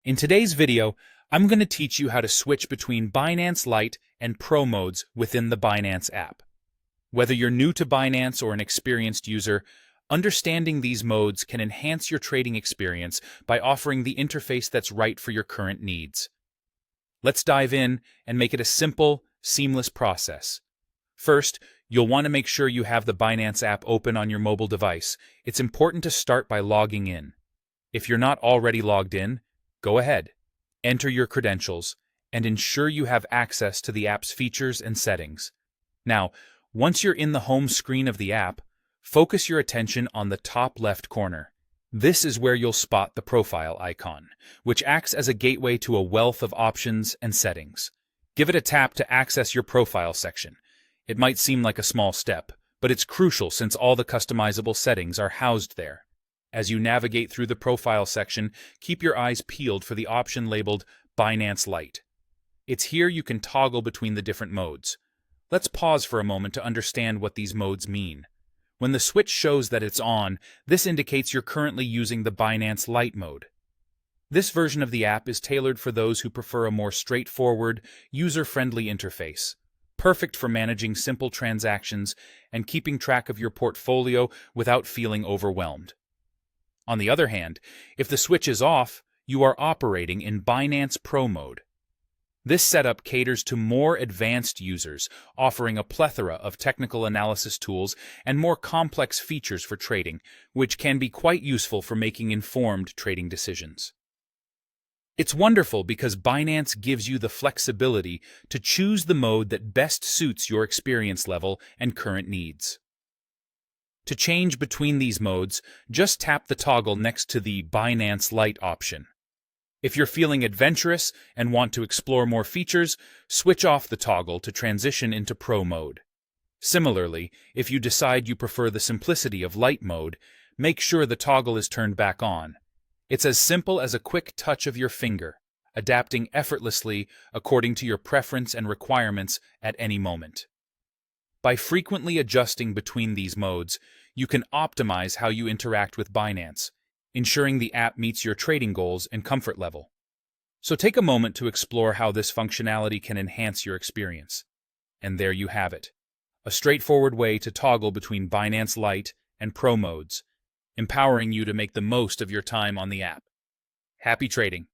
In today's video, I'm going to teach you how to switch between Binance Lite and Pro modes within the Binance app. Whether you're new to Binance or an experienced user, understanding these modes can enhance your trading experience by offering the interface that's right for your current needs. Let's dive in and make it a simple, seamless process. First, you'll want to make sure you have the Binance app open on your mobile device. It's important to start by logging in. If you're not already logged in, go ahead, enter your credentials, and ensure you have access to the app's features and settings. Now, once you're in the home screen of the app, focus your attention on the top left corner. This is where you'll spot the profile icon, which acts as a gateway to a wealth of options and settings. Give it a tap to access your profile section. It might seem like a small step, but it's crucial since all the customizable settings are housed there. As you navigate through the profile section, keep your eyes peeled for the option labeled Binance Lite. It's here you can toggle between the different modes. Let's pause for a moment to understand what these modes mean. When the switch shows that it's on, this indicates you're currently using the Binance Lite mode. This version of the app is tailored for those who prefer a more straightforward, user-friendly interface, perfect for managing simple transactions and keeping track of your portfolio without feeling overwhelmed. On the other hand, if the switch is off, you are operating in Binance Pro mode. This setup caters to more advanced users, offering a plethora of technical analysis tools and more complex features for trading, which can be quite useful for making informed trading decisions. It's wonderful because Binance gives you the flexibility to choose the mode that best suits your experience level and current needs. To change between these modes, just tap the toggle next to the Binance Lite option. If you're feeling adventurous and want to explore more features, switch off the toggle to transition into Pro mode. Similarly, if you decide you prefer the simplicity of Lite mode, make sure the toggle is turned back on. It's as simple as a quick touch of your finger, adapting effortlessly according to your preference and requirements at any moment. By frequently adjusting between these modes, you can optimize how you interact with Binance, ensuring the app meets your trading goals and comfort level. So take a moment to explore how this functionality can enhance your experience. And there you have it, a straightforward way to toggle between Binance Lite and Pro modes, empowering you to make the most of your time on the app. Happy trading!